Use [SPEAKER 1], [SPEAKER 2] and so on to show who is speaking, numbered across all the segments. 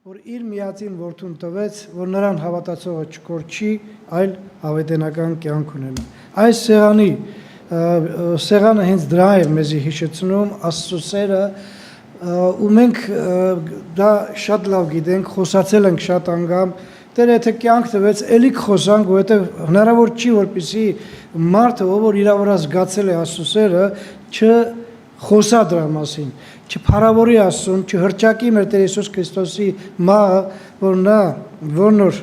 [SPEAKER 1] որ իր միածին որդուն տվեց, որ նրան հավատացողը չկորչի, այլ հավիտենական կյանք ունենա։ Այս սեղանը հենց դրա է մեզի հիշեցնում Աստծո սերը, ու մենք դա շատ լավ գիտենք, խոսացել ենք շատ անգամ, Տերը եթե կյանք տվեց, էլի խոսանք, որովհետև հնարավոր չի, որպեսզի մարդը, ով որ իր վրա զգացել է Աստծո սերը, չխոսա դրա մասին, չփառավորի Աստծուն, չհրճակի մեր Տեր Հիսուս Քրիստոսի մահը, որ նա որնոր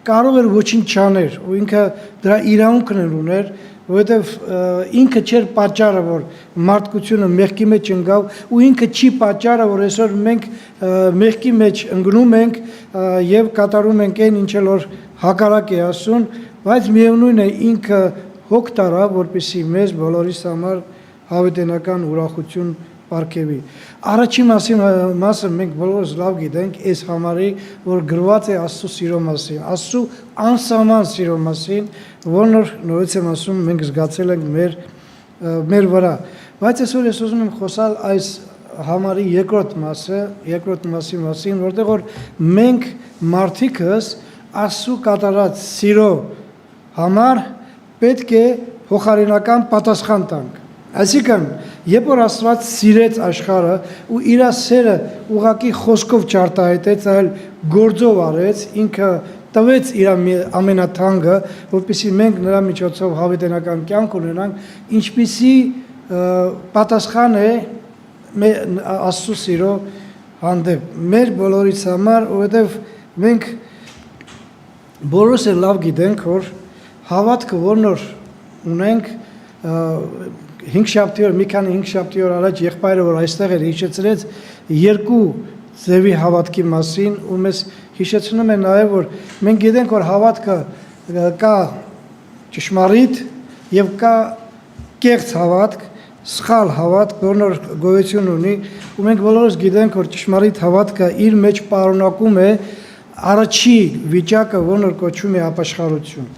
[SPEAKER 1] կարող էր ոչինչ չաներ, ու ինքը դրա իրավունքն ուներ, որովհետև ինքը չէր պատճառը, որ մարդկությունը մեղքի մեջ ընկավ, ու ինքը չի պատճառը, որ այսօր մենք մեղքի մեջ ընկնում ենք եւ կատարում ենք այն, ինչ որ հակառակ է Աստծուն, բայց միևնույն է ինքը հոգ տարավ, որպեսզի մեզ բոլորիս համար հավիտենական ուրախություն պարգևի։ Առաջին մասը մենք բոլորս լավ գիտենք, այս համարի, որ գրված է Աստծո սիրո մասին, Աստծո անսահման սիրո մասին, որն նորից եմ ասում, մենք զգացել ենք մեր վրա։ Բայց այսօր ես ուզում եմ խոսալ այս համարի երկրորդ մասի մասին, որտեղ որ մենք մարդիկս Աստծո կատարած սիրո համար պետք է փոխարինական պատասխան տանք։ Այսինքն, երբ որ Աստված սիրեց աշխարհը ու իր սերը ուղղակի խոսքով չարտահայտեց, այլ գործով արեց, ինքը տվեց իր ամենաթանկը, որպեսզի մենք նրա միջոցով հավիտենական կյանք ունենանք, ինչպիսի պատասխան է Աստծո սիրո հանդեպ մեր բոլորիս համար, որովհետև մենք բոլորս էլ լավ գիտենք, որ հավատքը որնոր ունենք 5 շաբթի օր, մի քանի 5 շաբթի օր առաջ եղբայրը, որ այստեղ էր, հիշեցրեց երկու ձևի հավատքի մասին, ու մեզ հիշեցնում է նաև, որ մենք գիտենք, որ հավատքը կա ճշմարիտ եւ կա կեղծ հավատք, սխալ հավատք, որն գոյություն ունի, ու մենք բոլորս գիտենք, որ ճշմարիտ հավատքը իր մեջ պարունակում է առաջի վիճակը, որն կոչվում է ապաշխարություն։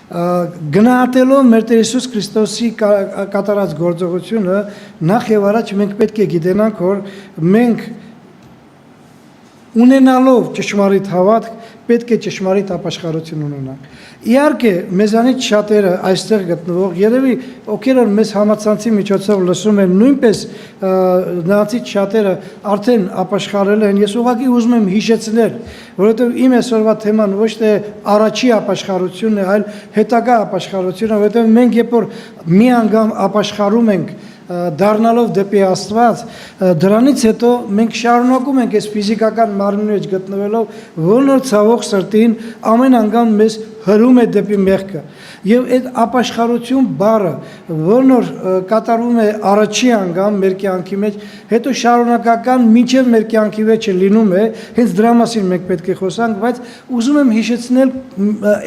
[SPEAKER 1] Գնահատելով մեր Տեր Հիսուս Քրիստոսի կատարած գործողությունը, նախ եւ առաջ մենք պետք է գիտենանք, որ մենք ունենալով ճշմարիտ հավատք, պետք է ճշմարիտ ապաշխարություն ունենանք։ Իհարկե, մեզանից շատերը այստեղ գտնվող, երևի ովքեր որ մեզ համացանցի միջոցով լսում են, նույնպես նրանցից շատերը արդեն ապաշխարել են։ Ես ուղղակի ուզում եմ հիշեցնել, որովհետև իմ այսօրվա թեման ոչ թե առաջի ապաշխարությունն է, այլ հետագա ապաշխարությունը, որովհետև մենք երբ որ մի անգամ ապաշխարում ենք դառնալով դեպի Աստված, դրանից հետո մենք շարունակում ենք այս ֆիզիկական մարմնի մեջ գտնվելով, որն որ ցավոք սրտին ամեն անգամ մեզ հրում է դեպի մեղքը։ Եվ այդ ապաշխարություն բառը, որն որ կատարվում է առաջի անգամ մեր կյանքի մեջ, հետո շարունակական մինչև մեր կյանքի վերջը լինում է, հենց դրա մասին մենք պետք է խոսանք, բայց ուզում եմ հիշեցնել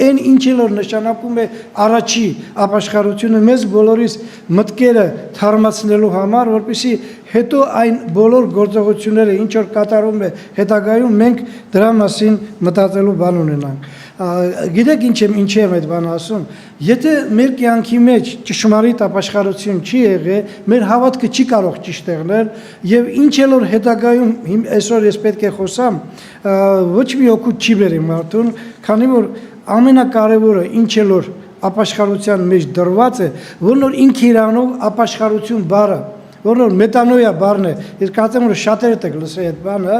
[SPEAKER 1] այն ինչ որ նշանակում է առաջի ապաշխարությունը մեզ բոլորիս մտքերը թարմացնելու համար, որպեսզի հետո այն բոլոր գործողությունները, ինչ որ կատարվում է հետագայում, մենք դրա մասին մտածելու բան ունենանք։ Գիտեք ինչի եմ այդ բանը ասում, եթե մեր կյանքի մեջ ճշմարիտ ապաշխարություն չի եղել, մեր հավատքը չի կարող ճիշտ եղնել, եւ ինչ էլ որ հետագայում այսօր ես պետք է խոսամ, ոչ մի օգուտ չի բերի մարդուն, քանի որ ամենակարևորը ինչ էլ որ ապաշխարության մեջ դրված է, որն որ ինքը իրանով ապաշխարություն բառը, որն որ մետանոյա բառն է, ես կարծեմ որ շատերդ եք լսել այդ բանը,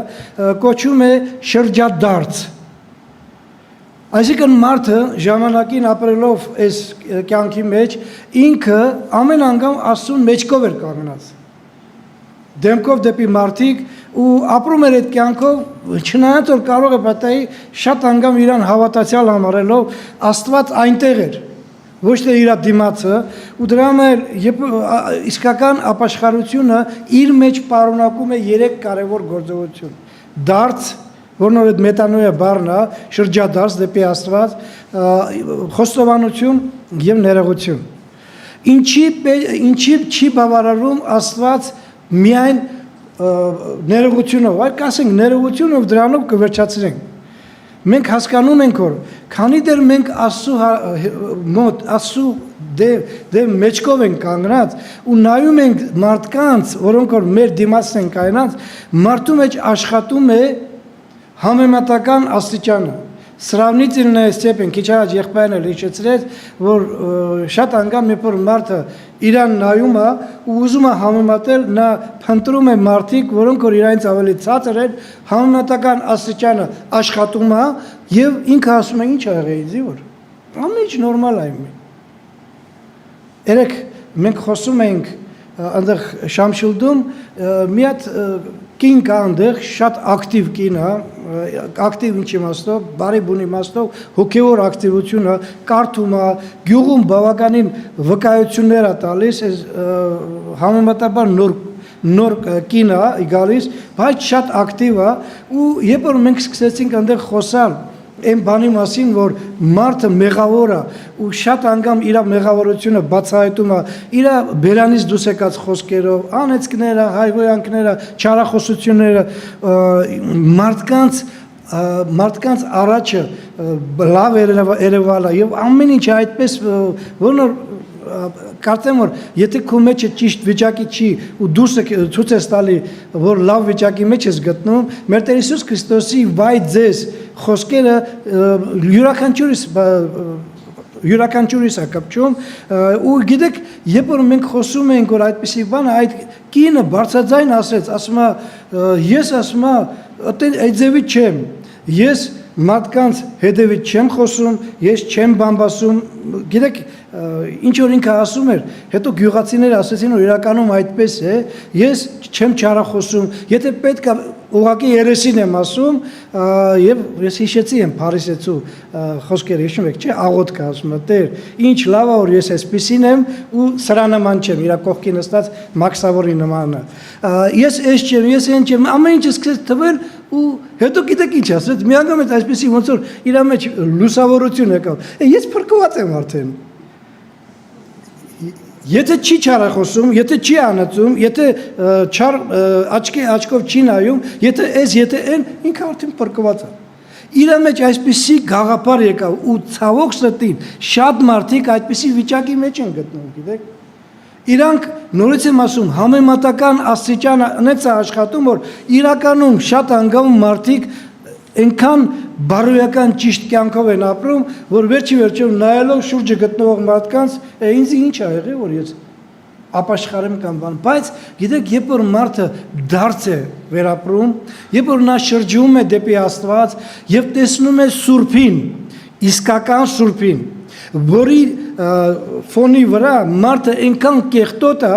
[SPEAKER 1] կոչվում է շրջադարձ։ Այսինքն մարդը ժամանակին ապրելով այս կյանքի մեջ, ինքը ամեն անգամ Աստծուն մեջքով էր կանգնած, դեմքով դեպի մարդիկ ու ապրում էր այդ կյանքով, չնայած որ կարող է պատահի շատ անգամ իրան հավատացյալ համարելով, Աստված այնտեղ էր, ոչ թե իր դիմացը, ու դրա համար իսկական ապաշխարությունը իր մեջ պարունակում է 3 կարևոր գործողություն՝ դարձ, որն որ այդ մետանոյա բառն է, շրջադարձ դեպի Աստված, խոստովանություն եւ ներողություն։ Ինչի չի բավարարում Աստված միայն ներողությունով, այլ կասենք ներողությունով դրանով կվերջացնենք։ Մենք հասկանում ենք, որ քանի դեռ մենք Աստծո մոտ, Աստծո դեմ մեջքով ենք կանգնած ու նայում ենք մարդկանց, որոնք որ մեր դիմացն են կայնած, մարդու մեջ աշխատում է համեմատական աստիճանը Սրավնիցիլնная степень, քիչ առաջ եղբայրն էլ հիշեցրեց, որ շատ անգամ երբ որ մարդը իրան նայում է ու ուզում է համեմատել, նա փնտրում է մարդիկ, որոնք որ իրանից ավելի ցածր են, համեմատական աստիճանը աշխատում է եւ ինքը ասում է ինչ ա եղել ինձ որ ամեն ինչ նորմալ է իմ։ Երեք մենք խոսում ենք այնտեղ Շամշիլդում մի հատ կին կա այնտեղ շատ ակտիվ կին է, ակտիվ ինչ իմաստով, բարի բուն իմաստով, հոգևոր ակտիվությունը, կարդում է, գյուղում բավականին վկայություններ է տալիս, համեմատաբար նոր կին է գալիս, բայց շատ ակտիվ է ու երբ որ մենք սկսեցինք այնտեղ խոսալ այն բանի մասին, որ մարդը մեղավոր է ու շատ անգամ իր մեղավորությունը բացահայտում է իր բերանից դուրս եկած խոսքերով, անեծքները, հայհոյանքները, չարախոսությունները, մարդկանց առաջը լավ երևալ է եւ ամեն ինչ այդպես որ կարծեմ որ եթե քո մեջը ճիշտ վիճակի չի ու դուրս ցույց ես տալի որ լավ վիճակի մեջ ես գտնում մեր Տեր Հիսուս Քրիստոսի վայ ձեզ խոսքերը յուրաքանչյուրիս է կապչում ու գիտեք երբ որ մենք խոսում ենք որ այդպիսի բան այդ կինը բարձրաձայն ասում է ես ասում եմ այդ ձևի չեմ ես մարդկանց հետևից չեմ խոսում, ես չեմ բամբասում, գիտեք, ինչ որ ինքը ասում էր, հետո գյուղացիները ասեցին, որ իրականում այդպես է, ես չեմ չարախոսում, եթե պետք է ուղղակի երեսին եմ ասում, եւ ես հիշեցի եմ Փարիսեցու խոսքերը, հիշում եք, չէ, աղոթքը ասում է, Տեր, ինչ լավ է որ ես այսպեսին եմ ու սրա նման չեմ, իր կողքի նստած մաքսավորի նմանը։ Ես այս չեմ, ես այն չեմ, ամեն ինչ սկսեց թվել ու հետո գիտեք ինչ ասեց, մի անգամ այդ այսպեսի ոնց որ իր մեջ լուսավորություն եկավ։ Ես փրկված եմ արդեն։ Եթե չի չարախոսում, եթե չի անածում, եթե չար աչքով չի նայում, եթե այն, ինքը արդեն փրկված է։ Իր մեջ այսպեսի գաղափար եկավ ու ցավոք սրտին շատ մարդիկ այդպեսի վիճակի մեջ են գտնվում, գիտեք։ Իրանք նորից եմ ասում, համեմատական աստիճանը այնպես է աշխատում, որ իրականում շատ անգամ մարդիկ այնքան բարոյական ճիշտ կյանքով են ապրում, որ վերջում նայելով շուրջը գտնվող մարդկանց, ինձ ինչ ա եղել, որ ես ապաշխարեմ կամ բան, բայց գիտեք, երբ որ մարդը դարձ է վերապրում, երբ որ նա շրջում է դեպի Աստված եւ տեսնում է Սուրբին, իսկական Սուրբին, որի ֆոնի վրա մարդը այնքան կեղտոտ է,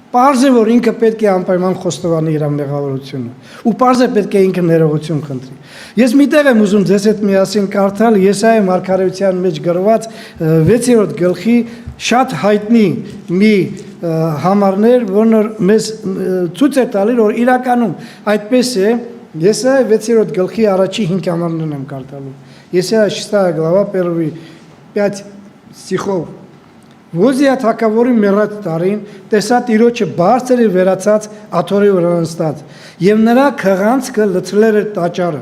[SPEAKER 1] պարզ է, որ ինքը պետք է անպայման խոստովանի իր մեղավորությունը ու պարզ է պետք է ինքը ներողություն խնդրի։ Ես միտեղ եմ ուզում ձեզ հետ միասին կարդալ Եսայի մարգարեության մեջ գրված 6-րդ գլխի շատ հայտնի մի համարներ, որն մեզ ցույց է տալի, որ իրականում այդպես է։ Եսայի 6-րդ գլխի առաջի 5 համարներն եմ կարդալու։ Եսայի 6 глава 5 стихов Ոզիա թագավորի մեռած տարին տեսա Տիրոջը բարձր վերացած աթոռի վրա նստած եւ նրա քղանցքը լցրել էր տաճարը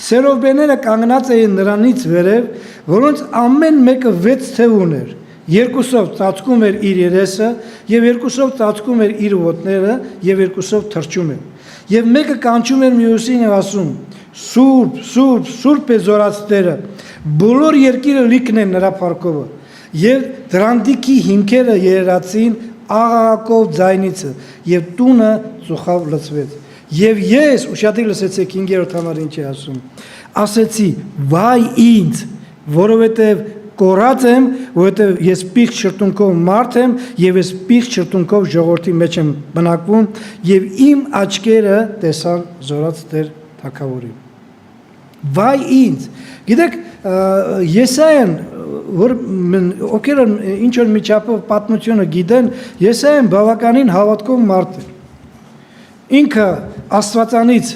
[SPEAKER 1] Սերովբեները կանգնած էին նրանից վերև որոնց ամեն մեկը 6 թև ուներ երկուսով ծածկում էր իր երեսը եւ երկուսով ծածկում էր իր ոտները եւ երկուսով թրջում էր եւ մեկը կանչում էր մյուսին եւ ասում Սուրբ, Սուրբ, Սուրբ է զորաց Տերը բոլոր երկիրը լիքն է նրա փառքովը Եվ դրանդիկի հիմքերը երերացին աղաղակով ձայնիցը և տունը ծուխավ լծվեց Եվ ես, ուշադիր լսեցեք 5-րդ համարը ինչ է ասում ասեցի վայ ինձ որովհետև կորած եմ որովհետև ես պիղծ շրթունքով մարդ եմ և ես պիղծ շրթունքով ժողովրդի մեջ եմ բնակվում և իմ աչքերը տեսան զորաց Տեր թագավորին Վայ ինձ գիտեք Եսայան որ ովքեր ինչ որ միջապով պատմությունը գիտեն, Եսայան բավականին հավատքով մարդ է։ Ինքը Աստվածանից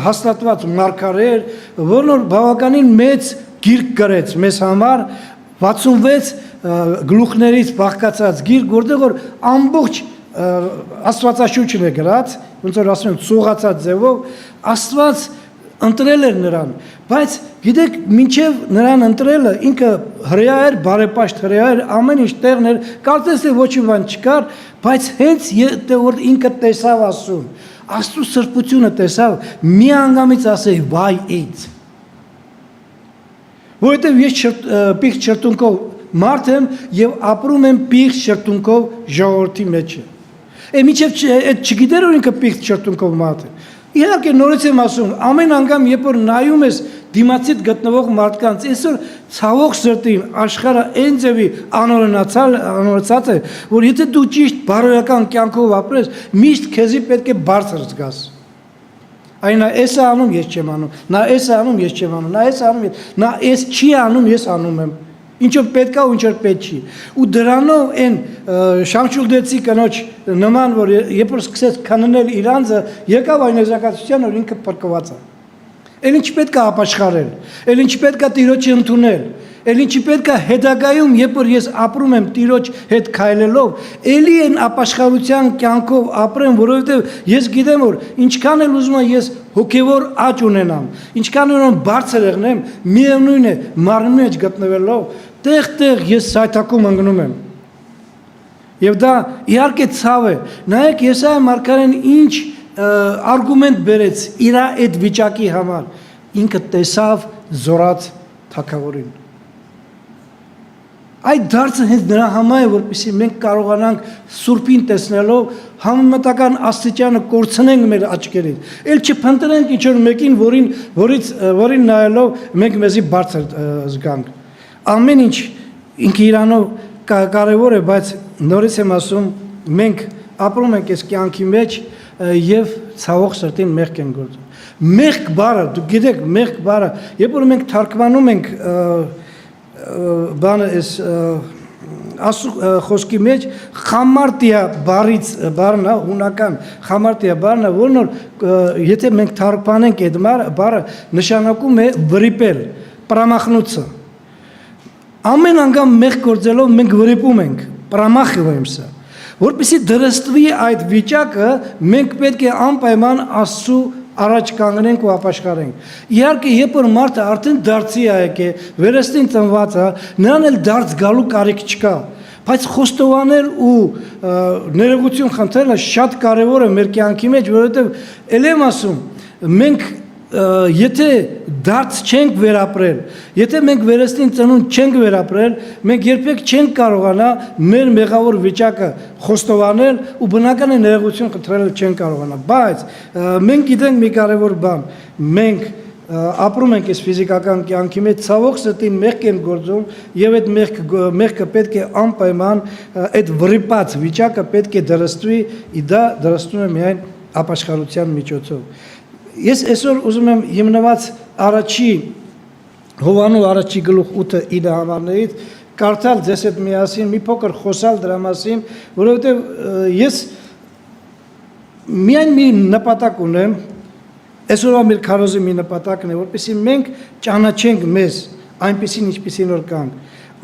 [SPEAKER 1] հաստատված մարգարե էր, որն բավականին մեծ գիրք գրեց մեզ համար 66 գլուխներից բաղկացած գիրք, որտեղ որ ամբողջ Աստվածաշունչն է գրած, ոնց որ ասում են, ծուղացած ձևով, Աստված ընտրել էր նրան, բայց գիտեք, մինչև նրան ընտրելը ինքը հրեա էր, բարեպաշտ հրեա էր, ամեն ինչ տեղն էր, կարծես թե ոչ մի բան չկար, բայց հենց որ ինքը տեսավ ասում, Աստծո սրբությունը տեսավ, մի անգամից ասեի վայ ինձ։ Որովհետև ես պիղծ շրթունքով մարդ եմ եւ ապրում եմ պիղծ շրթունքով ժողովրդի մեջ։ Մինչև այդ չգիտեր որ ինքը պիղծ շրթունքով մարդ է։ Իհարկե նորից եմ ասում, ամեն անգամ երբ որ նայում ես դիմացիդ գտնվող մարդկանց, այսօր ցավոք սրտին աշխարհը այն ձևի անօրինացած է, որ եթե դու ճիշտ բարոյական կյանքով ապրես, միշտ քեզի պետք է բարձր զգաս։ Այն նա էս է անում, ես չեմ անում, նա էս է անում, ես չեմ անում, նա էս է անում, նա էս չի անում, ես անում եմ։ Ինչով պետք է ու ինչով պետք չի։ Ու դրանով այն շամշուլդեցի կնոջ նման որ երբ որ սկսեց քննել իր անձը, եկավ այն եզրակացության որ ինքը փրկված է։ Էլ ինչ պետք է ապաշխարել, էլ ինչ պետք է Տիրոջը ընդունել, էլ ինչի պետք է հետագայում, երբ որ ես ապրում եմ Տիրոջ հետ քայլելով, ելի այն ապաշխարության կյանքով ապրեմ, որովհետև ես գիտեմ որ ինչքան էլ ուզում եմ ես հոգևոր աճ ունենամ, ինչքան էլ բարձր եղնեմ, միևնույն է մարմնի մեջ գտնվելով, տեղ-տեղ ես սայթակում ընկնում եմ։ Եվ դա իհարկե ցավ է։ Նայեք Եսայիա մարգարեն ինչ արգումենտ բերեց իր այդ վիճակի համար, ինքը տեսավ զորած թագավորին։ Այդ դարձը հենց նրա համար է, որպեսզի մենք կարողանանք Սուրբին տեսնելով համեմատական աստիճանը կորցնենք մեր աչքերից։ Էլ չփնտրենք ինչ-որ մեկին, որին նայելով մենք մեզի բարձր զգանք։ Ամեն ինչ ինքը իրանով կարևոր է, բայց նորից եմ ասում, մենք ապրում ենք այս կյանքի մեջ եւ ցավոք սրտին մեղք են գործում։ Մեղք բառը, դուք գիտեք, մեղք բառը, երբ որ մենք թարգմանում ենք բանը այս ասու խոսքի մեջ խամարտիա բառն է, հունական խամարտիա բառն է, որն եթե մենք թարգմանենք այդ բառը նշանակում է վրիպել, պրամախնուցը։ Ամեն անգամ մեղք գործելով մենք վրիպում ենք, պրամախվեմся։ Որպեսզի դրստվի այդ վիճակը, մենք պետք է անպայման Աստծու առաջ կանգնենք ու ապաշխարենք։ Իհարկե, երբ որ մարդը արդեն դարձի է եկել, վերստին ծնված է, նրան էլ դարձ գալու կարիք չկա։ Բայց խոստովանել ու ներողություն խնդրելը շատ կարևոր է մեր կյանքի մեջ, որովհետև ել եմ ասում, մենք եթե դարձ չենք վերապրել, եթե մենք վերստին ծնունդ չենք վերապրել, մենք երբեք չենք կարողանա մեր մեղավոր վիճակը խոստովանել ու բնական է ներողություն խնդրել չենք կարողանա, բայց մենք գիտենք մի կարևոր բան, մենք ապրում ենք այս ֆիզիկական կյանքի մեջ, ցավոք սրտին մեղք են գործում եւ այդ մեղքը պետք է անպայման այդ վրիպած վիճակը պետք է դրստվի, դա դրստում է միայն ապաշխարության միջոցով։ Ես այսօր ուզում եմ հիմնված առաջի Հովանու առաջի գլուխ 8-9 համարներից կարդալ ձեզ հետ միասին մի փոքր խոսալ դրա մասին, որովհետև ես միայն մի նպատակ ունեմ, այսօրվա մեր քարոզի մի նպատակն է, որպեսզի մենք ճանաչենք մեզ այնպիսին ինչպիսին որ կանք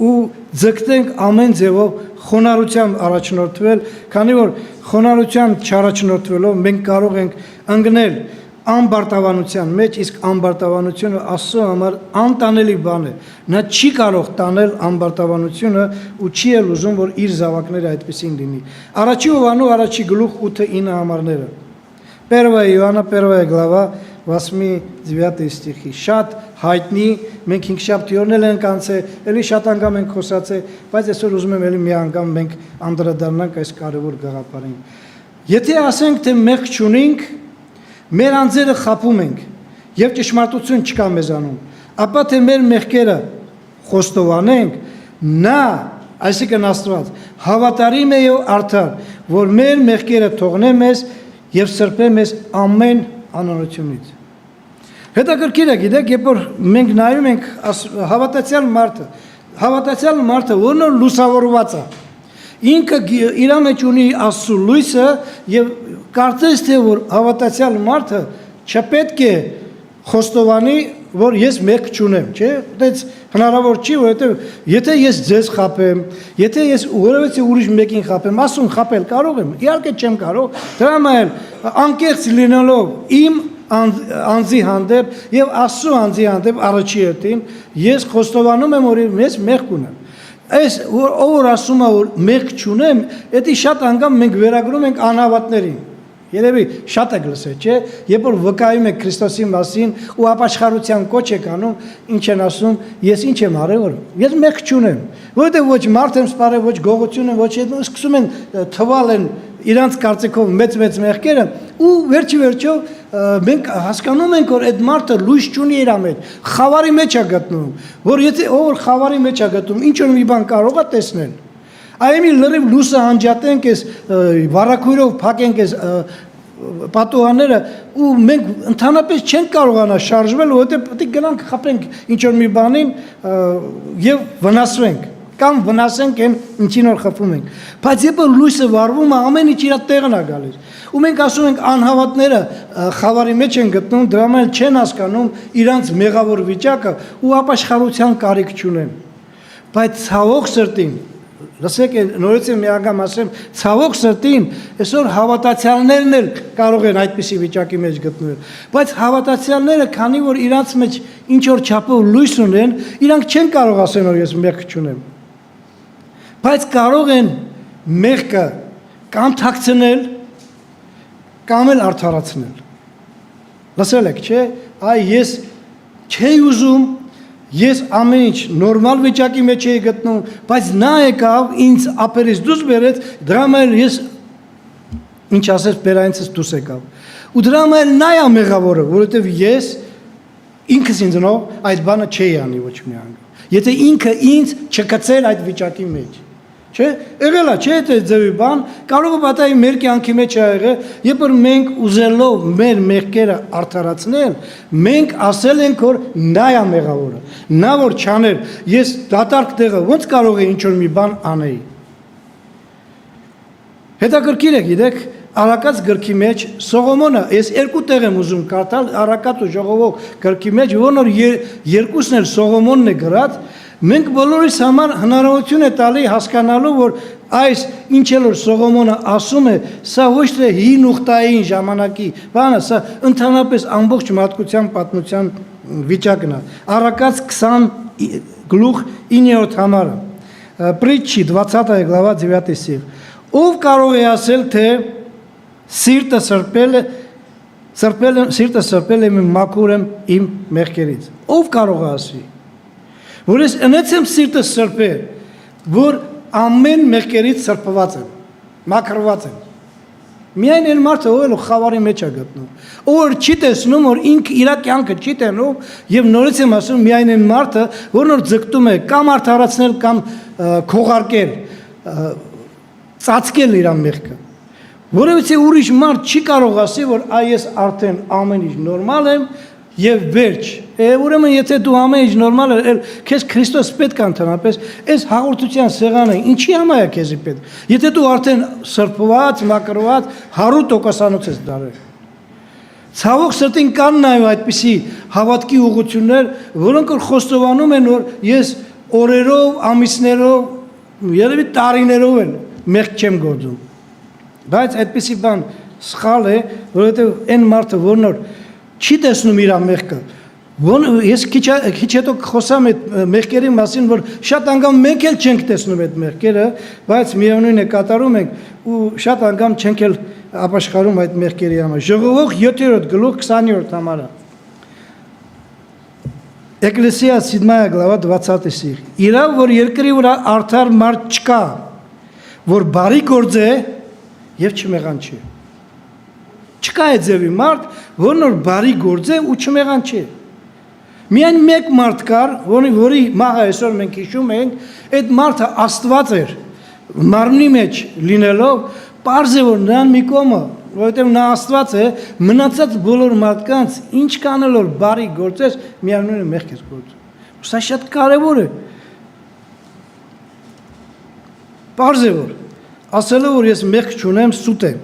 [SPEAKER 1] ու ձգտենք ամեն ձևով խոնարհությամբ առաջնորդվել, քանի որ խոնարհությամբ չառաջնորդվելով մենք կարող ենք ընկնել անբարտավանության մեջ, իսկ անբարտավանությունը Աստծո համար անտանելի բան է։ Նա չի կարող տանել անբարտավանությունը ու չի էլ ուզում, որ իր զավակները այդպեսին լինի։ Առաջի Հովանու առաջի գլուխ 8-9 համարները։ Первая Иоанна, 1 глава, 8-9 стихи։ Շատ հայտնի, մենք հինգշաբթիորն ենք անցել, էլի շատ անգամ ենք խոսացել, բայց այսօր ուզում եմ էլի մի անգամ մենք անդրադառնանք այս կարևոր գաղափարին։ Եթե ասենք, թե մեղք չունենք, մեր անձերը խաբում ենք եւ ճշմարտություն չկա մեզանում, ապա թե մեր մեղքերը խոստովանենք, նա, այսինքն Աստված, հավատարիմ է եւ արդար, որ մեր մեղքերը թողնե մեզ եւ սրբե մեզ ամեն անօրությունից։ Հետաքրքիր է, գիտեք, երբ որ մենք նայում ենք հավատացյալ մարդը, որն լուսավորված է, ինքը իր մեջ ունի Աստծո լույսը եւ կարծես թե որ հավատացյալ մարդը չպետք է խոստովանի, որ ես մեղք չունեմ, չէ՞, այդպես հնարավոր չի, որովհետեւ եթե ես ձեզ խաբեմ, եթե ես որևէ ուրիշ մեկին խաբեմ, ասում խաբել կարող եմ, իհարկե չեմ կարող, դրա համար անկեղծ լինելով իմ անձի հանդեպ եւ Աստծո անձի հանդեպ առաջի հերթին ես խոստովանում եմ, որ ես մեղք ունեմ։ Այս ով որ ասում է որ մեղք չունեմ, դա շատ անգամ մենք վերագրում ենք անհավատներին։ Երևի շատ եք լսել, չէ՞, երբ որ վկայում եք Քրիստոսի մասին ու ապաշխարության կոչ եք անում, ինչ են ասում, ես ինչ եմ արել, որ ես մեղք չունեմ, որովհետև ոչ մարդ եմ սպառել, ոչ գողություն եմ, ոչ այդ սկսում են թվալ են իրանց կարծիքով մեծ մեղքերը ու վերջիվերջո մենք հասկանում ենք, որ այդ մարդը լույս չունի իր մեջ, խավարի մեջ է գտնում, որ եթե ով խավարի մեջ է գտնում, ինչ որ մի բան կարող է տեսնել։ Այմի լրիվ լույսը անջատենք, այս վարակույրով փակենք այս պատուհանները ու մենք ընդհանրապես չենք կարողանա շարժվել, որովհետև պետք է գնանք խփենք ինչ որ մի բանին եւ վնասվենք կամ վնասենք այն ինչին որ խփում ենք։ Բայց երբ լույսը վառվում է, ամեն ինչ իր տեղն է գալիս։ Ու մենք ասում ենք անհավատները խավարի մեջ են գտնում, դրա համար չեն հասկանում իրանց մեղավոր վիճակը ու ապաշխարության կարիք չունեն։ Բայց ցավոք սրտին լսեք նորից մի անգամ ասեմ, ցավոք սրտին այսօր հավատացյալներն էլ կարող են այդպիսի վիճակի մեջ գտնվել, բայց հավատացյալները, քանի որ իրանց մեջ ինչ որ չափով լույս ունեն, իրանք չեն կարող ասեն, որ ես մեղք չունեմ, բայց կարող են մեղքը կամ թաքցնել, կամ էլ արդարացնել։ Լսել եք, չէ՞, այ ես չէի ուզում Ես ամեն ինչ նորմալ վիճակի մեջ էի գտնում, բայց նա եկավ ինձ ափերից դուրս բերեց, դրա համար ես ինչ ասես բերանցից դուրս եկավ։ Ու դրա համար նա է մեղավորը, որովհետև ես ինքս ինձնով այդ բանը չէի անի ոչ մի անգամ։ Եթե ինքը ինձ չկցեր այդ վիճակի մեջ։ Չէ՞, եղել է, չէ՞ այդ ձևի բան, կարող է պատահի մեր կյանքի մեջ է եղել, երբ որ մենք ուզելով մեր մեղքերը արդարացնել, մենք ասել ենք, որ նա է մեղավորը, նա որ չաներ, ես դատարկ տեղը ոնց կարող է ինչ-որ մի բան անեի։ Հետաքրքիր է, գիտեք, Առակաց գրքի մեջ Սողոմոնը, ես երկու տեղ եմ ուզում կարդալ Առակաց ու Ժողովող գրքի մեջ, որոնց երկուսն էլ Սողոմոնն է գրած, մենք բոլորիս համար հնարավորություն է տալի հասկանալու, որ այս ինչ էլ որ Սողոմոնը ասում է, սա ոչ թե հին ուխտային ժամանակի բանը, սա ընդհանրապես ամբողջ մարդկության պատմության վիճակն է։ Առակաց 20 գլուխ 9-րդ համարը։ Պրիչի 20 глава 9 стих։ Ով կարող է ասել, թե Սիրտը սրպել եմ մաքուր եմ իմ մեղքերից։ Ով կարող է ասի, որ ես ընեցեմ սիրտը սրպել, որ ամեն մեղքերից սրբված եմ, մաքրված եմ։ Միայն այն մարդը, ով խավարի մեջ է գտնում, ով չի տեսնում, որ ինքը իր կյանքը չի տենում, եւ նորից եմ ասում, միայն այն մարդը, որն որ ձգտում է կամ արդարացնել, կամ քողարկել, ծածկել իր մեղքը։ Որովհետև ուրիշ մարդ չի կարող ասի, որ այս արդեն ամեն ինչ նորմալ եմ եւ վերջ։ Ուրեմն եթե դու ամեն ինչ նորմալ ես, քեզ Քրիստոս պետք է ընդհանրապես, այս հաղորդության սեղանը ինչի համար է քեզի պետք։ Եթե դու արդեն սրբված, մաքրված 100% ես դարել։ Ցավոք սրտին կան նաեւ այդպիսի հավատքի ուղղություններ, որոնք խոստովանում են, որ ես օրերով, ամիսներով, երևի տարիներով են մեղք չեմ գործում։ Բայց այդպիսի բան սխալ է, որովհետև այն մարդը, որն որ չի տեսնում իր մեղքը, ես քիչ հետո խոսամ այդ մեղքերի մասին, որ շատ անգամ մենք էլ չենք տեսնում այդ մեղքերը, բայց միևնույն է կատարում ենք ու շատ անգամ չենք էլ ապաշխարում այդ մեղքերի համար։ Ժողովող 7-րդ գլուխ 20-րդ համարը։ Էկլեսիաս 7 глава 20 стих։ Իրավ որ երկրի վրա արդար մարդ չկա, որ բարի գործ է եւ չմեղանչի։ Չկա այդ ձևի մարդ, որն որ բարի գործ է ու չմեղանչի։ Միայն մեկ մարդ կար, որի մահը այսօր մենք հիշում ենք, այդ մարդը Աստված էր, մարմնի մեջ լինելով, պարզ է որ նրան մի կողմը, որովհետև նա Աստված է, մնացած բոլոր մարդկանց ինչ կանել որ բարի գործես, միևնույն է մեղք ես գործում։ Սա շատ կարևոր է։ Պարզ է որ ասելով որ ես մեղք չունեմ, սուտ եմ։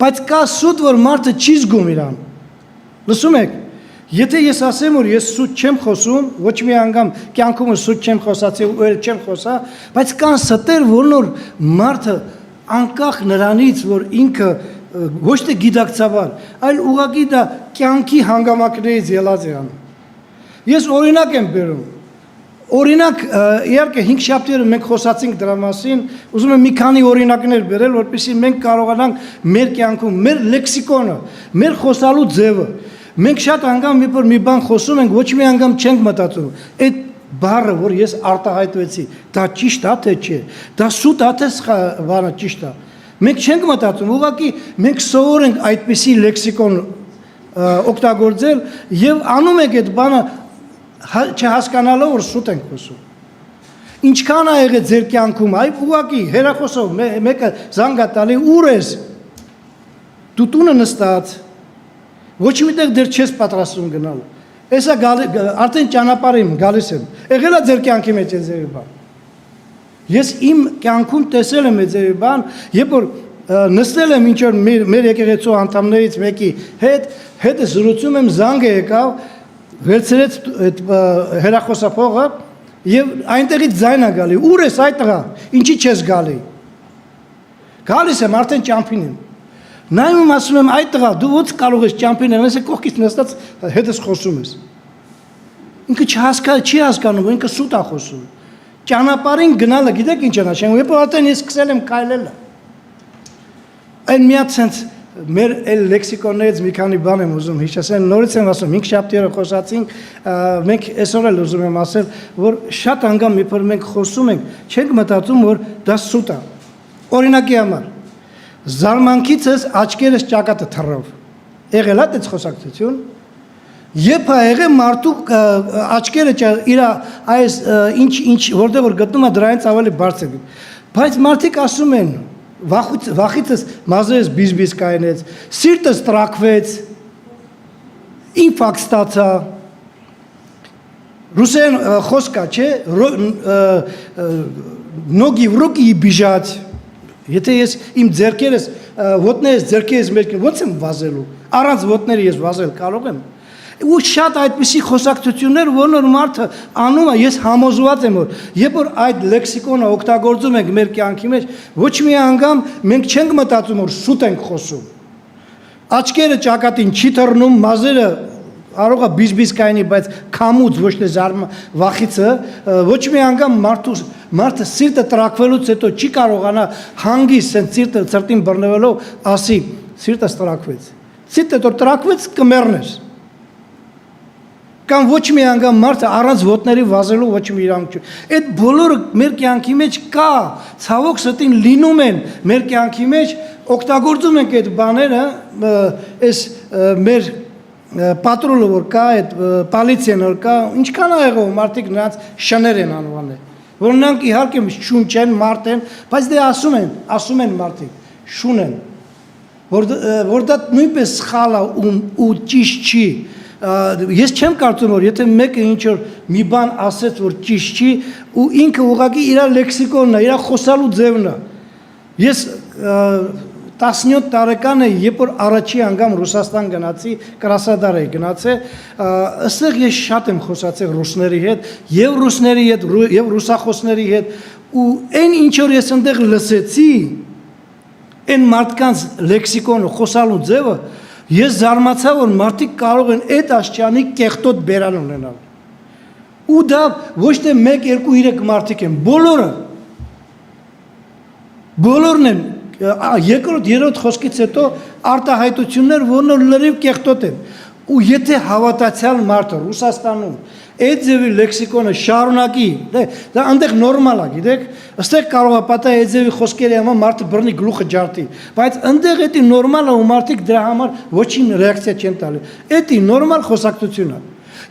[SPEAKER 1] Բայց կա սուտ, որ մարդը չի զգում իրան։ Լսում եք, եթե ես ասեմ, որ ես սուտ չեմ խոսում, ոչ մի անգամ կյանքումս սուտ չեմ խոսացել ու էլ չեմ խոսա, բայց կան ստեր, որն որ մարդը անկախ նրանից, որ ինքը ոչ թե գիտակցաբար, այլ ուղղակի դա կյանքի հանգամանքներից ելած է անում։ Ես օրինակ եմ բերում։ Օրինակ, իհարկե 5 շաբթի մենք խոսացինք դրա մասին, ուզում եմ մի քանի օրինակներ բերել, որպեսզի մենք կարողանանք մեր կյանքում, մեր լեքսիկոնը, մեր խոսալու ձևը, մենք շատ անգամ մի բան խոսում ենք, ոչ մի անգամ չենք մտածում, այդ բառը, որ ես արտահայտվեցի, դա ճիշտ է թե չէ, դա սուտ է թե բանը ճիշտ է։ Մենք չենք մտածում, ուղղակի մենք սովորենք այդպիսի լեքսիկոն օգտագործել եւ անում ենք այդ բանը չհասկանալով որ սուտ ենք խոսում։ Ինչքան է եղել ձեր կյանքում, այ ուղղակի հերախոսով մեկը զանգա տալի ուր ես։ Դու տունը նստած, ոչ միտեղ դեռ չես պատրաստում գնալ։ Էսա արդեն ճանապարհին գալիս եմ։ Եղել է ձեր կյանքի մեջ այս բան։ Ես իմ կյանքում տեսել եմ այս բան, երբ որ նստել եմ ինչ որ մեր եկեղեցու անդամներից մեկի հետ զրուցում եմ, զանգը եկավ, վերցրեց այդ հերախոսափողը եւ այնտեղից ձայն է գալի։ Ուր ես այդ տղա, ինչի չես գալի։ Գալիս եմ, արդեն ճամփին եմ։ Նայում ասում եմ, այդ տղա, դու ո՞նց կարող ես ճամփին եմ, ես կողքից նստած հետս խոսում ես։ Ինքը չի հասկանում, ինքը սուտ է խոսում։ Ճանապարհին գնալը գիտեք ինչ է նշանակում, երբ արդեն ես սկսել եմ քայլել։ Այն մի հատ sense մեր էլ լեքսիկոններից մի քանի բան եմ ուզում հիշեցնել, նորից եմ ասում, 5 շաբթի խոսացինք, մենք այսօր էլ ուզում եմ ասել, որ շատ անգամ երբ մենք խոսում ենք, չենք մտածում, որ դա սուտ է։ Օրինակի համար, զարմանքիցս աչքերս ճակատը թռավ։ Եղել է այդ խոսակցություն։ Երբ է եղել մարդու աչքերը իր այս ինչ որտեղ որ գտնում է դրանից ավելի բարձր։ Բայց մարդիկ ասում են վախիցս մազերս բիզբիզ կայնեց, սիրտս տրակվեց, ինֆարկտ ստացա, ռուսերեն խոսք է, չէ, նոգի в руки и бежать, եթե ես իմ ձեռքերս, ոտներս ձեռքերս մեջ ոնց եմ վազելու, առանց ոտների ես վազել կարող եմ, ու շատ այդպիսի խոսակցություններ, որոնք մարդը անում է, ես համոզված եմ, որ երբ որ այդ լեքսիկոնը օգտագործում ենք մեր կյանքի մեջ, ոչ մի անգամ մենք չենք մտածում, որ սուտ ենք խոսում։ Աչքերը ճակատին չի թռնում, մազերը կարող է բիզբիզ կայնի, բայց քամուց ոչ թե վախիցը, ոչ մի անգամ մարդը սիրտը տրակվելուց հետո չի կարողանա հանգիստ սիրտը ծրտին բռնվելով ասի, սիրտս տրակվեց։ Սիրտը տրակվեց կմեռնես։ Կամ ոչ մի անգամ մարդը առանց ոտների վազելու ոչ մի իրավունք չունի։ Այդ բոլորը մեր կյանքի մեջ կա, ցավոք սրտին լինում են մեր կյանքի մեջ, օգտագործում ենք այդ բաները, այս մեր պատրոլը որ կա, այդ պոլիցիան որ կա, ինչքան է եղել մարդիկ նրանց շներ են անվանել, որ նրանք իհարկե շուն չեն, մարդ են, բայց դե ասում են մարդիկ, շուն են, որ դա նույնպես սխալ է ու ճիշտ չի։ Ես չեմ կարծում, որ եթե մեկը ինչ-որ մի բան ասեց, որ ճիշտ չի, ու ինքը ուղղակի իր լեքսիկոնն է, իր խոսալու ձևն է։ Ես 17 տարեկան եմ, երբ որ առաջի անգամ Ռուսաստան գնացի, Կրասնոդար էի գնացել, այստեղ ես շատ եմ խոսացել ռուսների հետ, եւ ռուսների հետ, եւ ռուսախոսների հետ, ու այն ինչ որ ես այնտեղ լսեցի, այն մարդկանց լեքսիկոնը, խոսալու ձևը, ես զարմացա, որ մարդիկ կարող են այդ աշճանի կեղտոտ բերան ունենալ։ Ու դա ոչ թե 1, 2, 3 մարդիկ են, բոլորն են, երկրորդ, երրորդ խոսքից հետո արտահայտություններ, որոնք լրիվ կեղտոտ են։ Ու եթե հավատացյալ մարդը Ռուսաստանում այդ ձևի լեքսիկոնը շարունակի, դա այնտեղ նորմալ է, գիտեք, այստեղ կարող է պատահի այդ ձևի խոսքերի համար մարդը բռնի գլուխը ջարդի, բայց այնտեղ դա նորմալ է ու մարդիկ դրա համար ոչինչ ռեակցիա չեն տալի։ Դա նորմալ խոսակցություն է։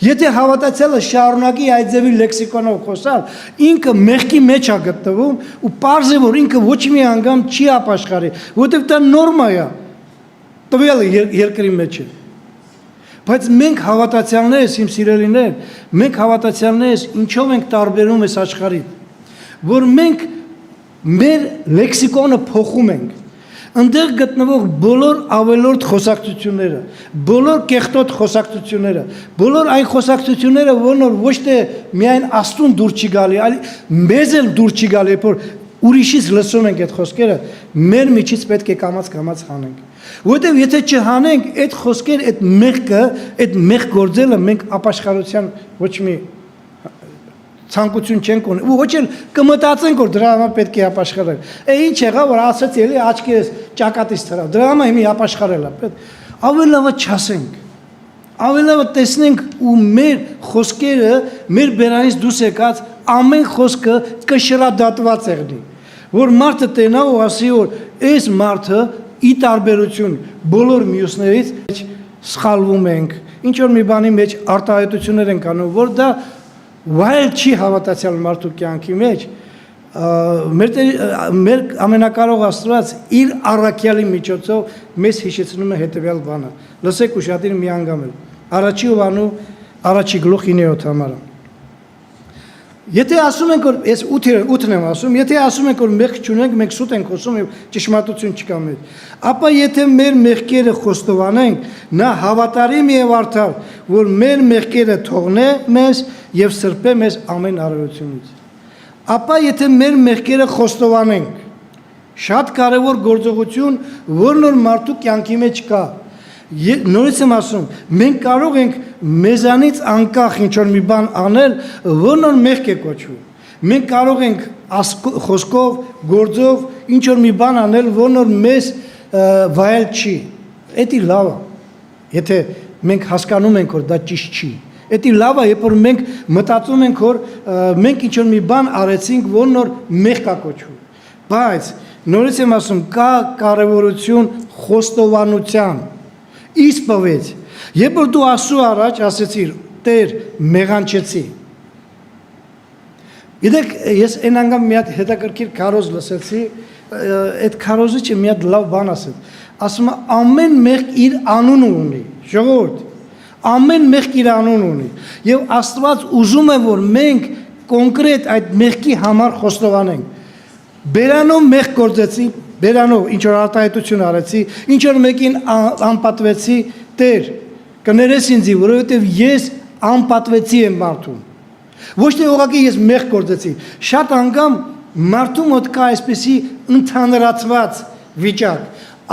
[SPEAKER 1] Եթե հավատացյալը շարունակի այդ ձևի լեքսիկոնով խոսալ, ինքը մեղքի մեջ է գտնվում ու պարզ է որ ինքը ոչ մի անգամ չի ապաշխարի, որովհետև դա նորմա է։ Տվյալ երկրի մեջ է։ Բայց մենք հավատացյալներս, իմ սիրելիներ, մենք հավատացյալներս ինչով ենք տարբերում այս աշխարհից, որ մենք մեր լեքսիկոնը փոխում ենք, այնտեղ գտնվող բոլոր ավելորդ խոսակցությունները, բոլոր կեղտոտ խոսակցությունները, բոլոր այն խոսակցությունները, որոնք ոչ թե միայն աստուն դուր չի գալի, այլ մեզ էլ դուր չի գալի, որ ուրիշից լսում ենք այդ խոսքերը, մեր միջից պետք է կամաց հանենք։ Որտեւ եթե չհանենք այդ խոսքեր, այդ մեղքը, այդ մեղ գործելը մենք ապաշխարության ոչ մի ցանկություն չենք ունի ու ոչ էլ կմտածենք որ դրա համար պետք է ապաշխարել ինչ եղավ որ ասացի էլի աչքերս ճակատից թռավ դրա համար հիմա ապաշխարել է պետք ավելի լավ չասենք ավելի լավ տեսնենք ու մեր խոսքերը մեր բերանից դուրս եկած ամեն խոսքը կշռադատված եղնի որ մարդը տենա ու ասի որ այս մարդը ի տարբերություն բոլոր մյուսներից սխալվում ենք ինչ որ մի բանի մեջ արտահայտություններ ենք անում որ դա վայել չի հավատացյալ մարդու կյանքի մեջ մեր ամենակարող Աստված իր առաքյալի միջոցով մեզ հիշեցնում է հետևյալ բանը լսեք ուշադիր մի անգամ էլ առաջի Հովանու առաջի գլուխ 9-րդ համարը Եթե ասում ենք որ ես 8-ն եմ ասում, եթե ասում ենք որ մեղք չունենք, մենք սուտ ենք խոսում եւ ճշմարտություն չկա մեր, ապա եթե մեր մեղքերը խոստովանենք, նա հավատարիմ եւ արդար, որ մեր մեղքերը թողնե մեզ եւ սրբե մեզ ամեն արարությունից։ Ապա եթե մեր մեղքերը խոստովանենք, շատ կարևոր գործողություն, որն որ մարդու կյանքի մեջ կա Նորից եմ ասում, մենք կարող ենք մեզանից անկախ ինչ-որ մի բան անել, որն որ մեղք է կոչվում։ Մենք կարող ենք խոսքով, գործով ինչ-որ մի բան անել, որն որ մեզ վայել չի։ Էդի լավ է, եթե մենք հասկանում ենք, որ դա ճիշտ չի։ Էդի լավ է, երբ որ մենք մտածում ենք, որ մենք ինչ-որ մի բան արեցինք, որն որ մեղք է կոչվում։ Բայց նորից եմ ասում, կա կարևորություն խոստովանության Իսպովեď, երբ որ դու Աստծո առաջ ասեցիր, Տեր, մեղանչեցի։ Գիտեք, ես այն անգամ մի հատ հետաքրքիր քարոզ լսեցի, այդ քարոզիչը մի հատ լավ բան ասեց։ Ասում է ամեն մեղք իր անունը ունի, ժողովուրդ։ Ամեն մեղք իր անուն ունի։ Եվ Աստված ուզում է, որ մենք կոնկրետ այդ մեղքի համար խոստովանենք։ Բերանով մեղք գործեցի, Բերանով ինչ որ արտահայտություն արեցի, ինչ որ մեկին անպատվեցի, Տեր, կներես ինձի, որովհետև ես անպատվեցի եմ մարդուն։ Ոչ թե ուղղակի ես մեղք գործեցի։ Շատ անգամ մարդու մոտ կա այսպեսի ընդհանրացված վիճակ,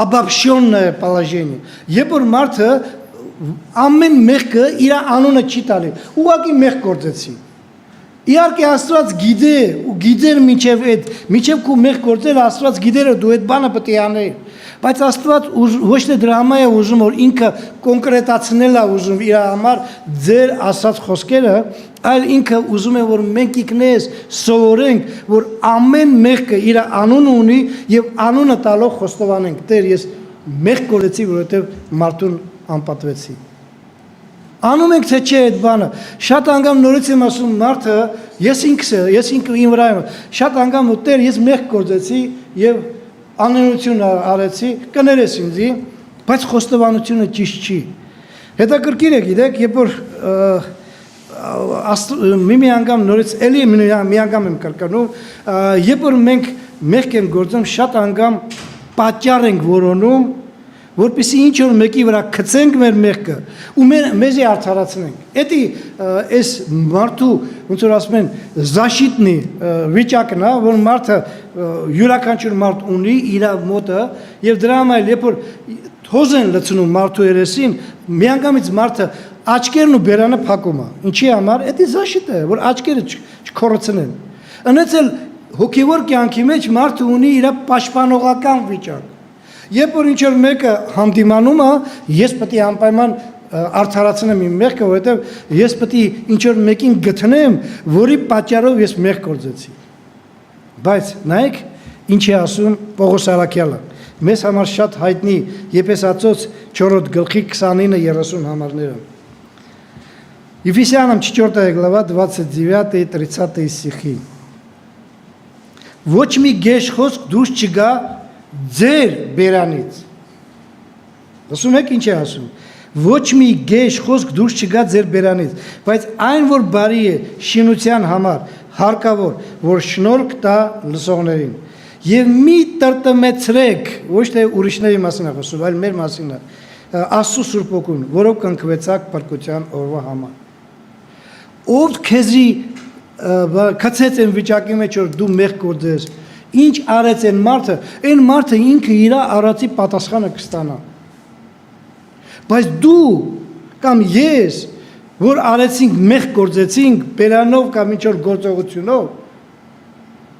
[SPEAKER 1] обобщенное положение։ Երբ որ մարդը ամեն մեղքը իր անունը չի տալի, ուղղակի մեղք գործեցի։ Իհարկե Աստված գիտե ու գիտեր միջև քո մեղք գործել Աստված գիտեր դու այդ բանը պետք է անես բայց Աստված ոչ թե դրա համար է ուզում որ ինքը կոնկրետացնել է ուզում իր համար ձեր ասած խոսքերը այլ ինքը ուզում է որ մենք ինքներս սովորենք որ ամեն մեղքը իր անունը ունի եւ անունը տալով խոստովանենք Տեր ես մեղք գործեցի որովհետեւ մարդուն անպատվեցի Անում ենք թե չէ այդ բանը, շատ անգամ նորից եմ ասում մարդը, ես ինքը իմ վրա եմ, շատ անգամ ու Տեր ես մեղք գործեցի եւ անօրություն արեցի, կներես ինձի, բայց խոստովանությունը ճիշտ չի։ Հետաքրքիր է գիտեք, երբ որ մի անգամ նորից էլի մի անգամ եմ կրկնում, երբ որ մենք մեղք ենք գործում, շատ անգամ պատճառ ենք որոնում որպեսզի ինչ որ մեկի վրա գցենք մեր մեղքը ու մեզի արդարացնենք։ Էդի այս մարդու ոնց որ ասում են զաշիտնի վիճակն է, որ մարդը յուրաքանչյուր մարդ ունի իր մոտը եւ դրա համար երբ որ հոզ են լցնում մարդու երեսին, միանգամից մարդը աչքերն ու բերանը փակում է։ Ինչի համար։ Էդի զաշիտ է, որ աչքերը չքորացնեն։ Ընեցել հոգեվոր կյանքի մեջ մարդը ունի իր պաշտպանողական վիճակ։ Երբ որ ինչ որ մեկը հանդիմանում է, ես պետք է անպայման արդարացնեմ իմ մեղքը, որովհետև ես պետք է ինչ որ մեկին գտնեմ, որի պատճառով ես մեղք գործեցի։ Բայց նայեք, ինչ է ասում Պողոս Արաքյալը։ Մեզ համար շատ հայտնի Եփեսացոց 4 գլխի 29-30 համարները։ Ефесянам 4 глава 29-30 стихи։ Ոչ մի գեշ խոսք դուրս չգա ձեր բերանից Լսում եք ինչ է ասում Ոչ մի գեշ խոսք դուրս չգա ձեր բերանից բայց այն որ բարի է շինության համար հարկավոր որ շնորհք տա լսողներին եւ մի տրտմեցրեք ոչ թե ուրիշների մասին է խոսում այլ մեր մասին է Աստծո Սուրբ Օգուն որով կնքվեցաք փրկության օրվա համար Ով քեզի կացեց են վիճակի մեջ որ դու մեղք գործես Ինչ արեց այն մարդը ինքը իր արածի պատասխանը կստանա։ Բայց դու կամ ես որ արեցինք մեղք գործեցինք բերանով կամ ինչ-որ գործողությունով,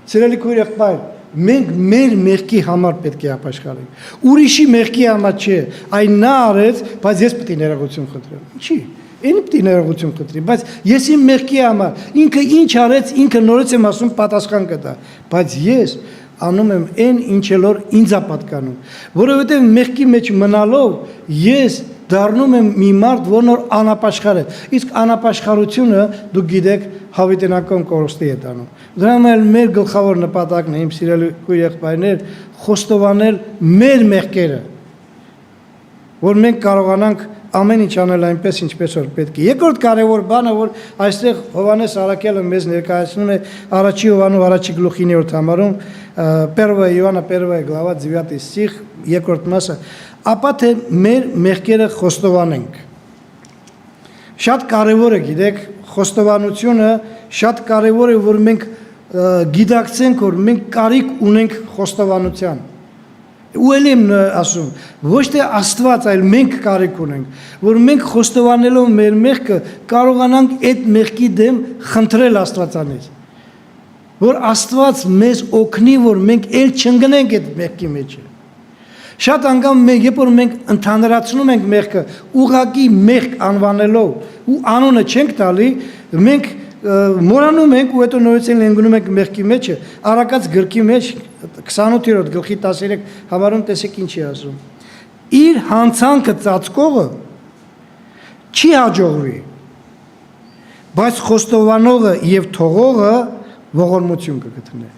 [SPEAKER 1] սիրելի քույր եղբայր, մենք մեր մեղքի համար պետք է ապաշխարենք։ Ուրիշի մեղքի համար չէ, այն նա արեց, բայց ես պետք է ներողություն խնդրեմ։ Ինչի՞։ Ինքը պետք է ներողություն խնդրի, բայց ես իմ մեղքի համար, ինքը ինչ արեց, ինքը նորից եմ ասում պատասխան կտա, բայց ես անում եմ այն ինչ որ ինձ է պատկանում, որովհետև մեղքի մեջ մնալով ես դառնում եմ մի մարդ, որն որ անապաշխար է, իսկ անապաշխարությունը դուք գիտեք հավիտենական կորստի է տանում։ Դրա համար մեր գլխավոր նպատակն է, իմ սիրելի քույր եղբայրներ, խոստովանել մեր մեղքերը, որ մենք կարողանանք ամեն ինչ անել այնպես, ինչպես որ պետք է։ Երկրորդ կարևոր բանը, որ այստեղ Հովհաննես Առաքյալը մեզ ներկայացնում է առաջի Հովհաննես առաջի գլուխի 9-րդ համարում, 1 Իոաննա 1 глава 9 стих, երկրորդ մասը, ապա թե մեր մեղքերը խոստովանենք։ Շատ կարևոր է, գիտեք, խոստովանությունը շատ կարևոր է, որ մենք գիտակցենք, որ մենք կարիք ունենք խոստովանության։ Ու էլ եմ ասում, ոչ թե Աստված, այլ մենք կարիք ունենք, որ մենք խոստովանելով մեր մեղքը կարողանանք այդ մեղքի դեմ խնդրել Աստվածանից, որ Աստված մեզ օգնի, որ մենք էլ չընկնենք այդ մեղքի մեջը։ Շատ անգամ երբ որ մենք ընդհանրացնում ենք մեղքը, ուղղակի մեղք անվանելով ու անունը չենք տալի, մենք մորանում ենք ու հետո նորից ընկնում ենք մեղքի մեջը, Առակաց գրքի մեջ 28-րդ գլխի 13 համարում տեսեք ինչ է ասում։ Իր հանցանքը ծածկողը չի հաջողվի, բայց խոստովանողը եւ թողողը ողորմություն կգտնի։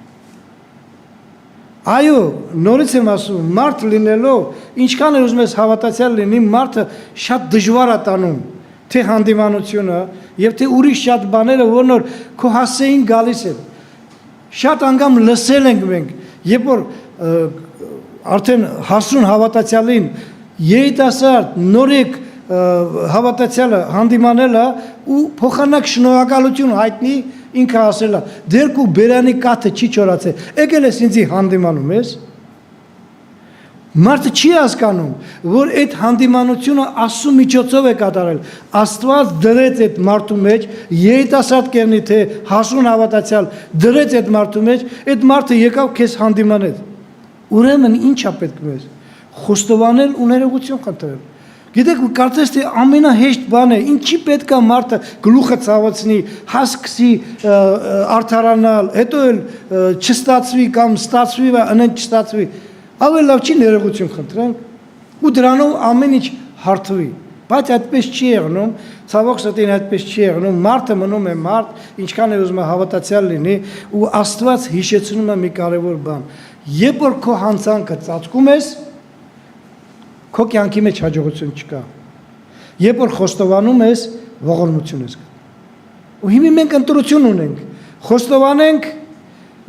[SPEAKER 1] Այո, նորից եմ ասում, մարդ լինելով, ինչքան է ուզում ես հավատացյալ լինի, մարդը շատ դժվար է տանում, թե հանդիմանությունը եւ թե ուրիշ շատ բաները, որոնք քո հասցեին գալիս են։ Շատ անգամ լսել ենք մենք, երբ որ արդեն հասուն հավատացյալին երիտասարդ նորեկ հավատացյալը հանդիմանելա ու փոխանակ շնորհակալություն հայտնի ինքը ասելա դերք ու բերանի կաթը չի չորացել եկել ես ինձի հանդիմանում ես մարդը չի հասկանում որ այդ հանդիմանությունը Աստծո միջոցով է կատարել Աստված դրեց այդ մարդու մեջ երիտասարդ կերնի թե հասուն հավատացյալ դրեց այդ մարդու մեջ այդ մարդը եկավ քեզ հանդիմանեց ուրեմն ինչա պետք մեզ խոստովանել ու ներողություն խնդրել Գիտեք, կարծես թե ամենահեշտ բան է, ինչի պետք է մարդը գլուխը ցավացնի, հասկսի արդարանալ, հետո էլ չստացվի կամ ստացվի, անեն չստացվի։ Ավելի լավ չի ներողություն խնդրենք ու դրանով ամեն ինչ հարթվի։ Բայց այդպես չի եղնում, ցավոք սրտին այդպես չի եղնում, մարդը մնում է մարդ, ինչքան է ուզում հավատացյալ լինի ու Աստված հիշեցնում է մի կարևոր բան։ Երբ որ քո հանցանքը ծածկում ես, քո կյանքի մեջ հաջողություն չկա։ Երբ որ խոստովանում ես, ողորմություն ես գտնում։ Ու հիմա մենք ընտրություն ունենք։ Խոստովանենք,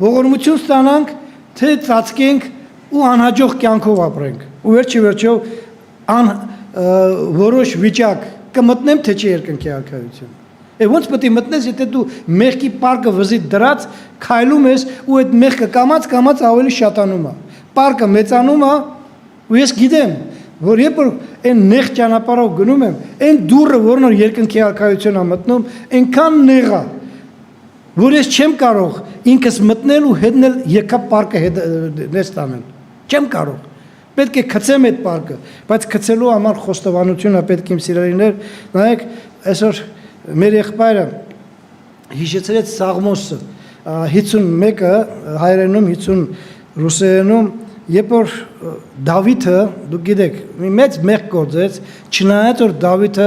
[SPEAKER 1] ողորմություն ստանանք, թե ծածկենք ու անհաջող կյանքով ապրենք։ Ու վերջիվերջո որոշ վիճակ կմտնեմ, թե չի երկնքի արքայություն։ Ոնց պետք է մտնես, եթե դու մեղքի պարկը վզի դրած քայլում ես ու այդ մեղքը կամած ավելի շատանում է։ Պարկը մեծանում է ու ես գիտեմ որ երբ որ այն նեղ ճանապարհով գնում եմ, այն դուռը, որն որ երկնքի արքայություն է մտնում, այնքան նեղ է, որ ես չեմ կարող ինքս մտնել ու հետնել եկա պարկը ներս տանել։ Չեմ կարող։ Պետք է գցեմ այդ պարկը, բայց գցելու համար խոստովանություն է պետք իմ սիրելիներ։ Նայեք, այսօր մեր եղբայրը հիշեցրեց Սաղմոսը 51-ը հայերենում 50 ռուսերենում Երբ որ Դավիթը, դուք գիտեք, մի մեծ մեղք գործեց, չնայած որ Դավիթը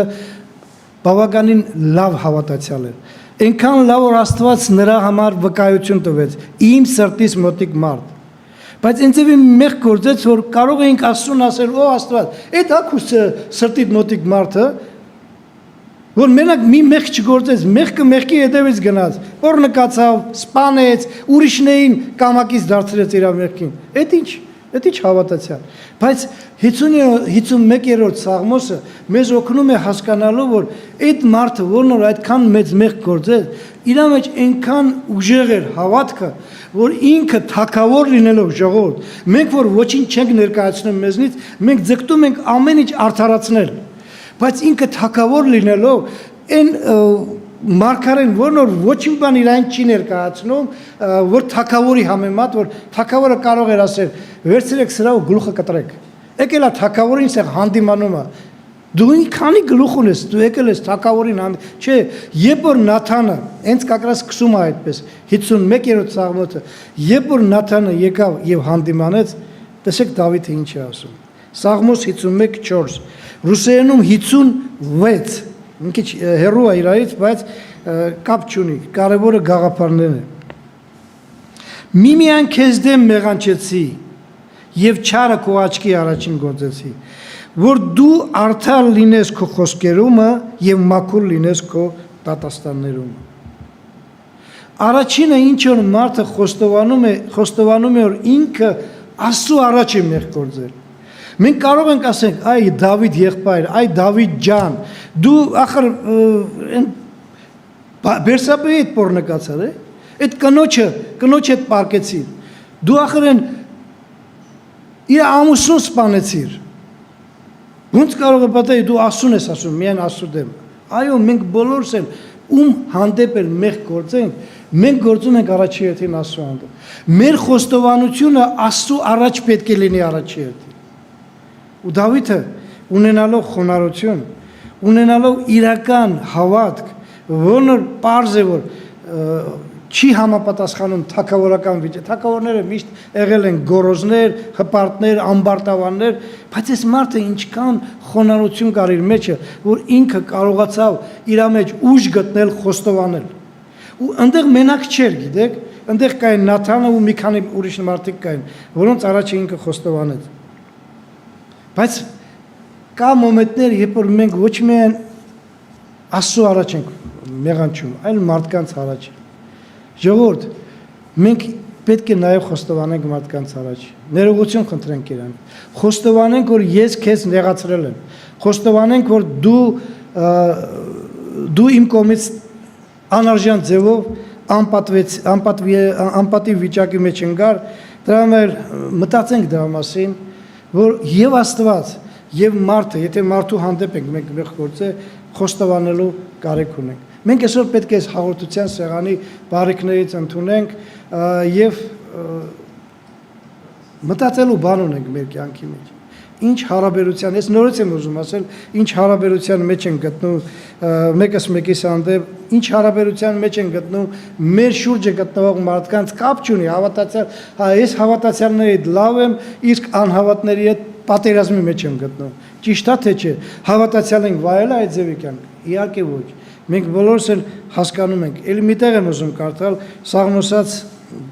[SPEAKER 1] բավականին լավ հավատացյալ էր։ Այնքան լավ որ Աստված նրա համար վկայություն տվեց, իմ սրտից մոտիկ մարդ։ Բայց ինձ մեղք գործեց, որ կարող էինք Աստծուն ասել, «Ո Աստված, այդ ակու սրտիդ մոտիկ մարդը, որ մենակ մի մեղք չգործեց, մեղքը մեղքի հետևից գնաց, օրնկացավ, սպանեց, ուրիշներին կամակից դարձրեց իր մեղքին։ Այդ ինչ հավատացյալ։ Բայց 51-րդ Սաղմոսը մեզ օգնում է հասկանալու, որ այդ մարդը, որն որ այդքան մեծ մեղք գործեց, իր մեջ այնքան ուժեղ էր հավատքը, որ ինքը թագավոր լինելով ժողովուրդ, մենք որ ոչինչ չենք ներկայացնում մեզնից, մենք ձգտում ենք ամեն ինչ արդարացնել։ Բայց ինքը թագավոր լինելով Այն մարգարեն, որն որ ոչինչ բան իրեն չի ներկայացնում, որ թագավորի համեմատ, որ թագավորը կարող էր ասել, վերցրեք սրա ու գլուխը կտրեք։ Եկել է թագավորին սեղ հանդիմանում է։ Դու քանի գլուխ ունես, դու եկել ես թագավորին չէ, երբ որ Նաթանը, հենց կակրած սկսում է այդպես 51-րդ Սաղմոսը, երբ որ Նաթանը եկավ եւ հանդիմանեց, տեսեք Դավիթը ինչ է ասում։ Սաղմոս 51:4, ռուսերենում 56, մի քիչ հեռու է իրարից, բայց կապ չունի, կարևորը գաղափարներն են։ Միմիան քեզ դեմ մեղանչեցի եւ չարը քո աչքի առաջին գործեցի, որ դու արդար լինես քո խոսքերումը եւ մաքուր լինես քո դատաստաններում։ Առաջինը ինչ որ մարդը խոստովանում է, որ ինքը Աստծո առաջ է մեղ գործել։ Մենք կարող ենք ասենք, այ Դավիթ եղբայր, այ Դավիթ ջան, դու ախր Բերսաբեի հետ փորնկացար է, այդ կնոջ հետ պարկեցիր, դու ախր են իր ամուսնուն սպանեցիր։ Ոնց կարող է պատահի դու Աստծուն ես ասում, միայն Աստծո դեմ։ Այո, մենք բոլորս էլ ում հանդեպ էլ մեղ գործենք, մենք գործում ենք առաջի հերթին Աստծո հանդեպ։ Մեր խոստովանությունը Աստծո առաջ պետք է լինի առաջի հերթին։ Ու Դավիթը ունենալով խոնարհություն, ունենալով իրական հավատք, որը պարզ է որ չի համապատասխանում թագավորական վիճակին։ Թագավորները միշտ եղել են գորոզներ, հպարտներ, ամբարտավաններ, բայց այս մարդը ինչքան խոնարհություն կար իր մեջը, որ ինքը կարողացավ իր մեջ ուժ գտնել խոստովանել։ Ու այնտեղ մենակ չէր, գիտեք, այնտեղ կային Նաթանը ու մի քանի ուրիշ մարդիկ կային, որոնց առաջ ինքը խոստովանեց։ Բայց կա մոմենտներ, երբ որ մենք ոչ միայն Աստծո առաջ ենք մեղանչում, այլ մարդկանց առաջ։ Ժողովուրդ, մենք պետք է նաև խոստովանենք մարդկանց առաջ։ Ներողություն խնդրենք իրան։ Խոստովանենք, որ ես քեզ նեղացրել եմ։ Խոստովանենք, որ դու իմ կողմից անարժան ձևով անպատիվ վիճակի մեջ ընկար, դրա համար մտածենք դրա մասին, որ եւ Աստված, եւ մարդը, եթե մարդու հանդեպ ենք մենք մեղ գործե, խոստովանելու կարիք ունենք։ Մենք այսօր պետք է հաղորդության սեղանի բարիքներից ընդունենք եւ մտածելու բան ունենք մեր կյանքի մեջ։ Ինչ հարաբերության, ես նորից եմ ուզում ասել, ինչ հարաբերության մեջ են գտնում մեկս մեկիս հանդեպ, ինչ հարաբերության մեջ են գտնում մեր շուրջը գտնվող մարդկանց կապ չունի, հավատացյալ, ես հավատացյալների հետ լավ եմ, իսկ անհավատների հետ պատերազմի մեջ եմ գտնում։ Ճիշտ է թե չէ, հավատացյալ ենք վայել այդ ձևի կյանք, իհարկե ոչ։ Մենք բոլորս էլ հասկանում ենք, էլի միտեղ եմ ուզում կարդալ Սաղմոսած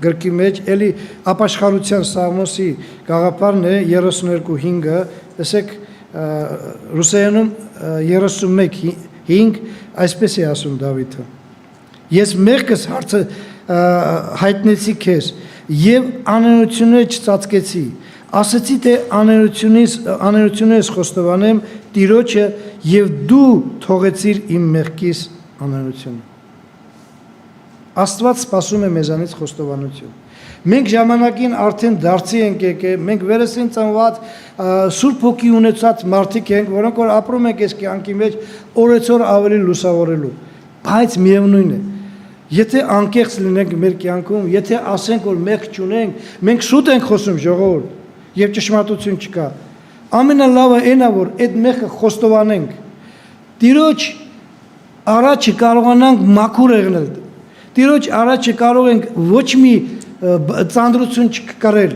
[SPEAKER 1] գրքի մեջ, էլի ապաշխարության Սաղմոսի գաղափարն է 32:5-ը, տեսեք ռուսերենում 31:5, այսպես է ասում Դավիթը. Ես մեղքս հարցը հայտնեցի քեզ եւ անօրենությունները չծածկեցի, ասացի թե անօրենությունից խոստովանեմ Տիրոջը եւ դու թողեցիր իմ մեղքիս անօրենությունը։ Աստված սպասում է մեզանից խոստովանություն։ Մենք ժամանակին արդեն դարձի ենք եկել, մենք վերեսին ծնված Սուրբ Հոգի ունեցած մարդիկ ենք, որոնք որ ապրում ենք այս կյանքի մեջ օրեցօր ավելի լուսավորելու։ Բայց միևնույն է, եթե անկեղծ լինենք մեր կյանքում, եթե ասենք որ մեղք չունենք, մենք շուտ ենք խոսում ժողովուրդ, եւ ճշմարտություն չկա։ Ամենալավը այն է, որ այդ մեղքը խոստովանենք։ Տիրոջ առաջը կարողանանք մաքուր եղնել։ Տիրոջ առաջը կարող ենք ոչ մի ծանրություն չկրել,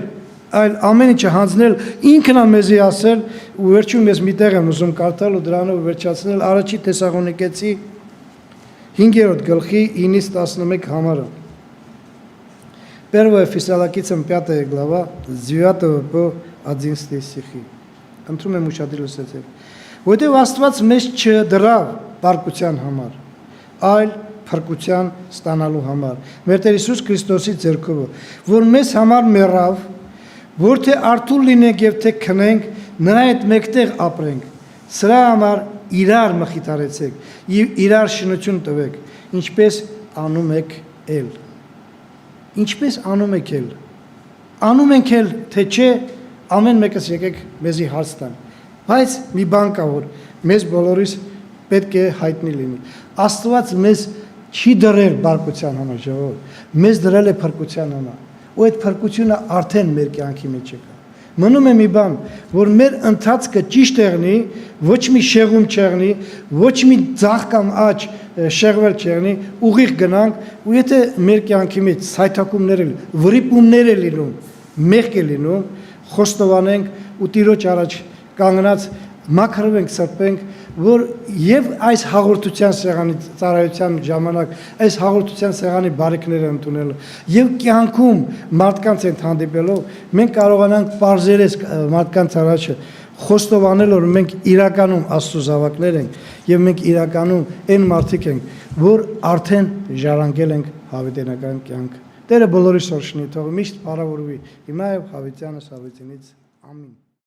[SPEAKER 1] այլ ամեն ինչը հանձնել, ինքն է մեզի ասել, ու վերջում ես մի տեղ եմ ուզում կարդալ ու дրանով վերջացնել Առաջի Թեսաղոնիկեցի 5-րդ գլխի 9-11 համարը։ Первое Фессалоникийцам 5 глава, с 9 по 11 стихи. Ընտրում եմ ուշադրել լսեցել։ Որտեղ Աստված մեզ չդրավ բարկության համար, այլ փրկության ստանալու համար։ Մեր Տեր Հիսուս Քրիստոսի ձեռքով, որ մեզ համար մեռավ, որ թե արթուն լինենք եւ թե քնենք, նրա հետ մեկտեղ ապրենք։ Սրա համար իրար մխիթարեցեք եւ իրար շնություն տվեք, ինչպես անում եք ել։ Ինչպես անում եք ել։ Անում ենք ել, թե չէ, ամեն մեկս եկեք մեզի հարց տան։ Բայց մի բան կա, որ մեզ բոլորիս պետք է հայտնի լինի։ Աստված մեզ չի դրել բարկության համար, ժողովուրդ, մեզ դրել է փրկության համար։ Ու այդ փրկությունը արդեն մեր կյանքի մեջ է կա։ Մնում է մի բան, որ մեր ընթացքը ճիշտ եղնի, ոչ մի շեղում չեղնի, ոչ մի ձախ կամ աջ շեղվել չեղնի, ուղիղ գնանք, ու եթե մեր կյանքի մեջ սայթակումներ են, վրիպումներ են լինում, մեղք է լինում, խոստովանենք ու Տիրոջ առաջ կանգնած մաքրվենք, սրբենք, որ եւ այս հաղորդության սեղանի ծառայության ժամանակ այս հաղորդության սեղանի բարիքները ընդունել եւ կյանքում մարդկանց հետ հանդիպելով մենք կարողանանք պարզերես մարդկանց առաջ խոստովանել, որ մենք իրականում Աստծո զավակներ ենք եւ մենք իրականում այն մարդիկ ենք, որ արդեն ժառանգել ենք հավիտենական կյանք։ Տերը բոլորի շնորհի թող միշտ բարավորվի։ Հիմա եւ հավիտյանս հավիտենից ամին։